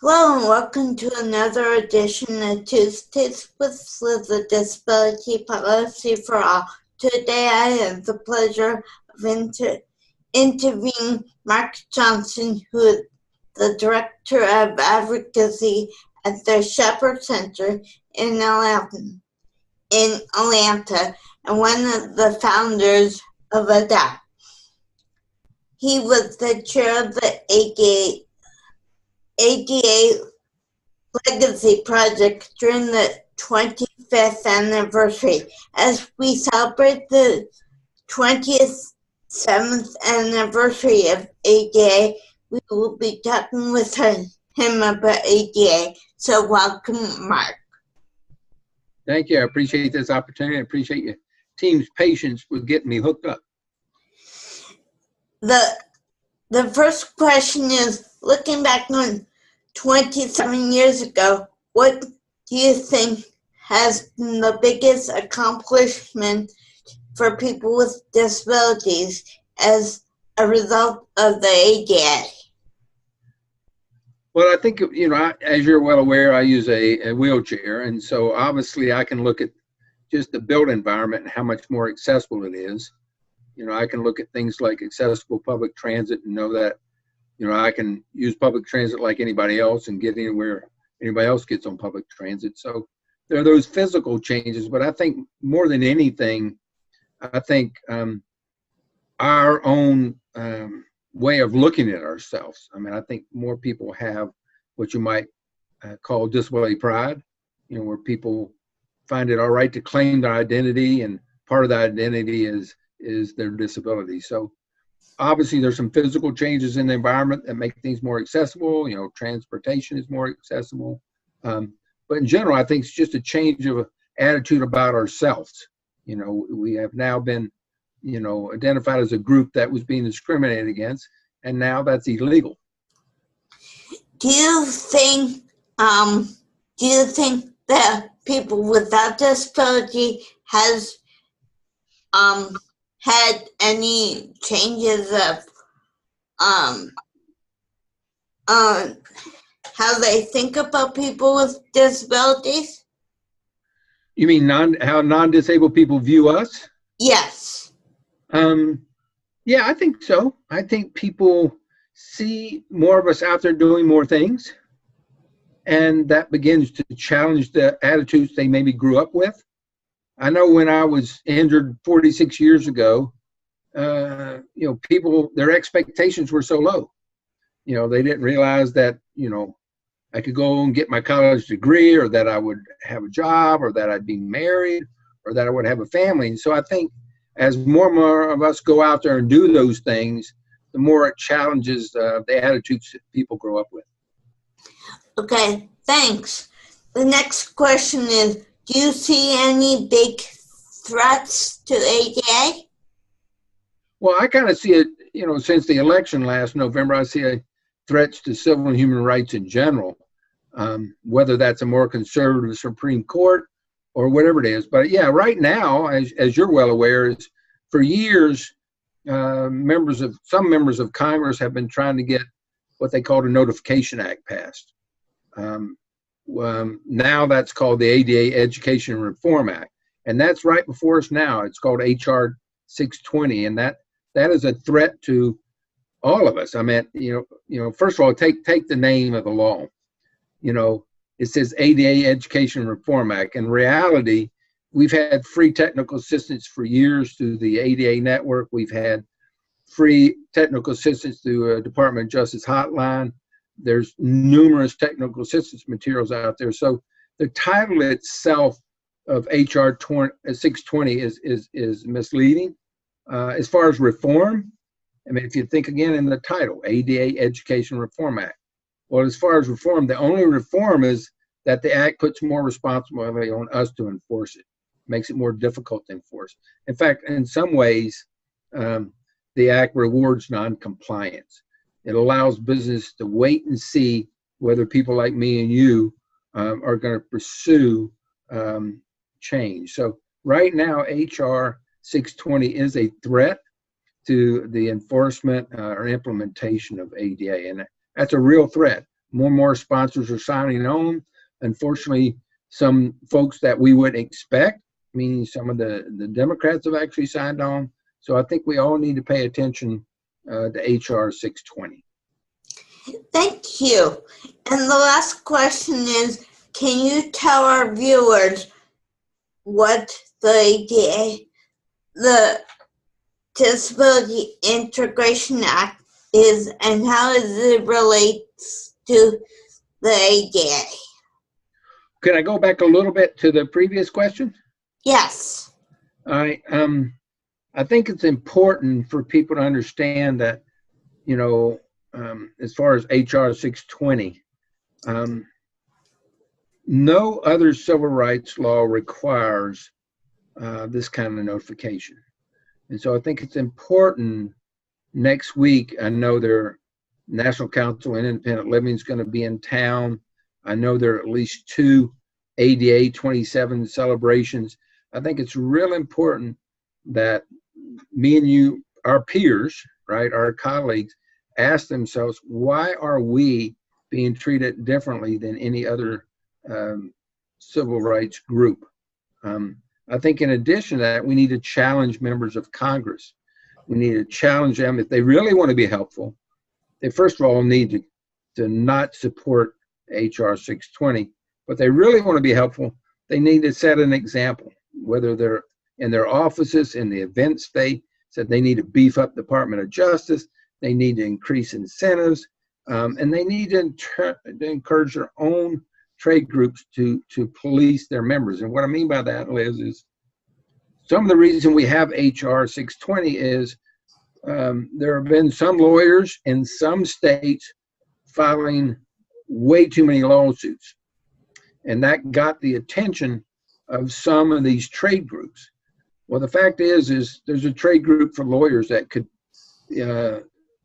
Hello and welcome to another edition of Tuesdays with the Disability Policy for All. Today I have the pleasure of interviewing Mark Johnson, who is the Director of Advocacy at the Shepherd Center in Atlanta, and one of the founders of ADAPT. He was the chair of the ADA Legacy Project during the 25th anniversary. As we celebrate the 27th anniversary of ADA, we will be talking with him about ADA. So welcome, Mark. Thank you. I appreciate this opportunity. I appreciate your team's patience with getting me hooked up. The first question is, looking back on 27 years ago, what do you think has been the biggest accomplishment for people with disabilities as a result of the ADA? Well, I think, as you're well aware, I use a wheelchair. And so obviously I can look at just the built environment and how much more accessible it is. I can look at things like accessible public transit and know that, I can use public transit like anybody else and get anywhere anybody else gets on public transit. So there are those physical changes, but I think more than anything, I think our own way of looking at ourselves. I mean, I think more people have what you might call disability pride, where people find it all right to claim their identity, and part of that identity is their disability. So obviously there's some physical changes in the environment that make things more accessible. Transportation is more accessible. But in general, I think it's just a change of attitude about ourselves. We have now been, identified as a group that was being discriminated against, and now that's illegal. Do you think that people without disability has had any changes of how they think about people with disabilities? You mean how non-disabled people view us? Yes. Yeah, I think so. I think people see more of us out there doing more things, and that begins to challenge the attitudes they maybe grew up with. I know when I was injured 46 years ago, people, their expectations were so low. They didn't realize that, I could go and get my college degree, or that I would have a job, or that I'd be married, or that I would have a family. And so I think as more and more of us go out there and do those things, the more it challenges the attitudes that people grow up with. Okay, thanks. The next question is, do you see any big threats to ADA? Well, I kind of see it, since the election last November, I see threats to civil and human rights in general, whether that's a more conservative Supreme Court or whatever it is. But yeah, right now, as you're well aware, is for years, some members of Congress have been trying to get what they call the Notification Act passed. Now that's called the ADA Education and Reform Act, and that's right before us now. It's called HR 620, and that is a threat to all of us. I mean, first of all, take the name of the law. It says ADA Education and Reform Act. In reality, we've had free technical assistance for years through the ADA network. We've had free technical assistance through a Department of Justice hotline. There's numerous technical assistance materials out there. So the title itself of HR 620 is misleading. As far as reform, I mean, if you think again in the title, ADA Education Reform Act. Well, as far as reform, the only reform is that the act puts more responsibility on us to enforce it, makes it more difficult to enforce. In fact, in some ways, the act rewards non-compliance. It allows business to wait and see whether people like me and you are going to pursue change. So right now, HR 620 is a threat to the enforcement or implementation of ADA, and that's a real threat. and more sponsors are signing on. Unfortunately, some folks that we wouldn't expect, meaning some of the Democrats have actually signed on. So I think we all need to pay attention to HR 620. Thank you. And the last question is, can you tell our viewers what the ADA, the Disability Integration Act is, and how it relates to the ADA? Can I go back a little bit to the previous question? Yes. I think it's important for people to understand that, you know, as far as HR 620, no other civil rights law requires this kind of notification. And so I think it's important next week. I know their National Council on Independent Living is going to be in town. I know there are at least 2 ADA 27 celebrations. I think it's real important that me and you, our peers, right, our colleagues, ask themselves, why are we being treated differently than any other civil rights group? I think in addition to that, we need to challenge members of Congress. We need to challenge them if they really want to be helpful. They first of all need to not support HR 620, but they really want to be helpful. They need to set an example, whether they're in their offices, in the events they said they need to beef up the Department of Justice, they need to increase incentives, and they need to encourage their own trade groups to police their members. And what I mean by that, Liz, is some of the reason we have HR 620 is there have been some lawyers in some states filing way too many lawsuits. And that got the attention of some of these trade groups. Well, the fact is there's a trade group for lawyers that could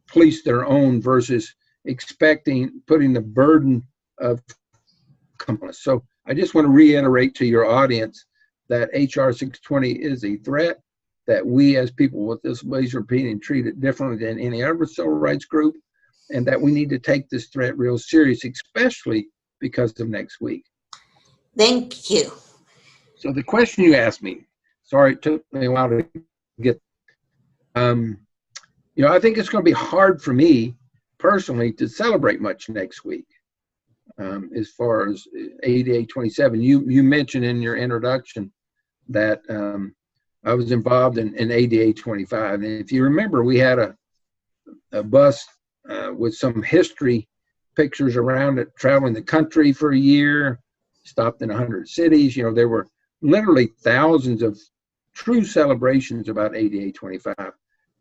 police their own versus putting the burden of companies. So I just want to reiterate to your audience that HR 620 is a threat, that we as people with disabilities are being treated differently than any other civil rights group, and that we need to take this threat real serious, especially because of next week. Thank you. So the question you asked me, sorry, it took me a while to get, I think it's going to be hard for me personally to celebrate much next week. As far as ADA 27, you mentioned in your introduction that I was involved in ADA 25. And if you remember, we had a bus with some history pictures around it, traveling the country for a year, stopped in 100 cities. There were literally thousands of true celebrations about ADA 25.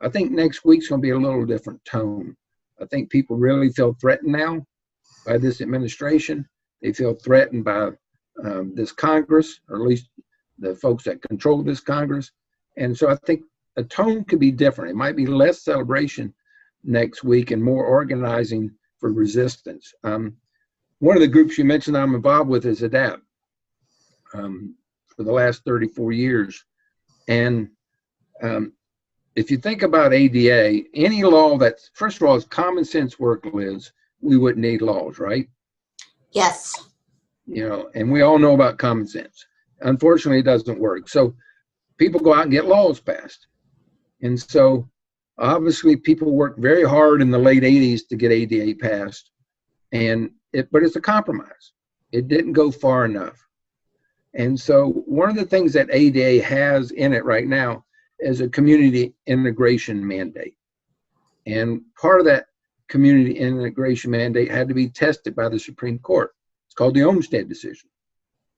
I think next week's going to be a little different tone. I think people really feel threatened now by this administration. They feel threatened by this Congress, or at least the folks that control this Congress. And so I think the tone could be different. It might be less celebration next week and more organizing for resistance. One of the groups you mentioned I'm involved with is ADAPT for the last 34 years. And if you think about ADA, any law that, first of all, is common sense work, Liz, we wouldn't need laws, right? Yes. And we all know about common sense. Unfortunately, it doesn't work. So people go out and get laws passed. And so obviously people worked very hard in the late 80s to get ADA passed. But it's a compromise. It didn't go far enough. And so one of the things that ADA has in it right now is a community integration mandate. And part of that community integration mandate had to be tested by the Supreme Court. It's called the Olmstead decision.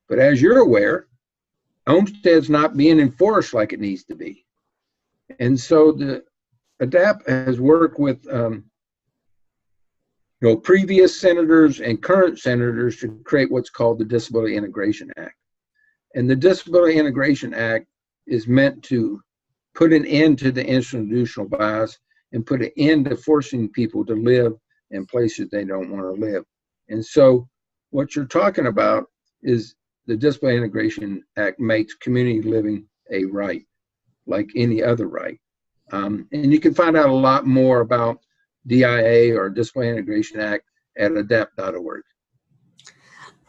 But as you're aware, Olmstead's not being enforced like it needs to be. And so the ADAPT has worked with previous senators and current senators to create what's called the Disability Integration Act. And the Disability Integration Act is meant to put an end to the institutional bias and put an end to forcing people to live in places they don't want to live. And so what you're talking about is the Disability Integration Act makes community living a right, like any other right. And you can find out a lot more about DIA or Disability Integration Act adept.org.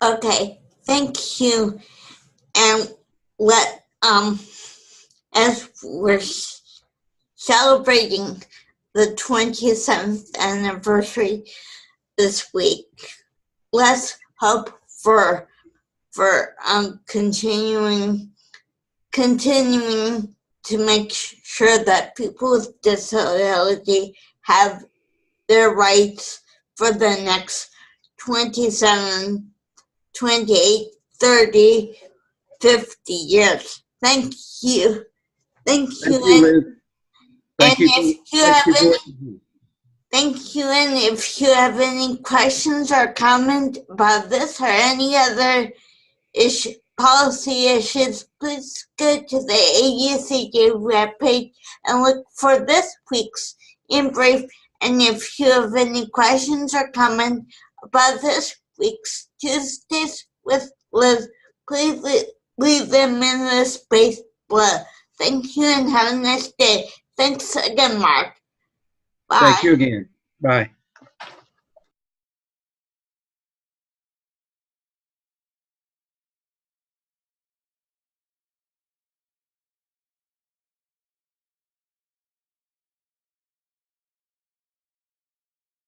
Okay, thank you. And as we're celebrating the 27th anniversary this week, let's hope for continuing to make sure that people with disability have their rights for the next 27, 28, 30, 50 years. Thank you. Thank you. Thank you, Liz. Thank you. Thank you. And if you have any questions or comment about this or any other policy issues, please go to the AUCJ webpage and look for this week's In Brief. And if you have any questions or comment about this week's Tuesdays with Liz, please leave them in the space below. Thank you and have a nice day. Thanks again, Mark. Bye. Thank you again. Bye.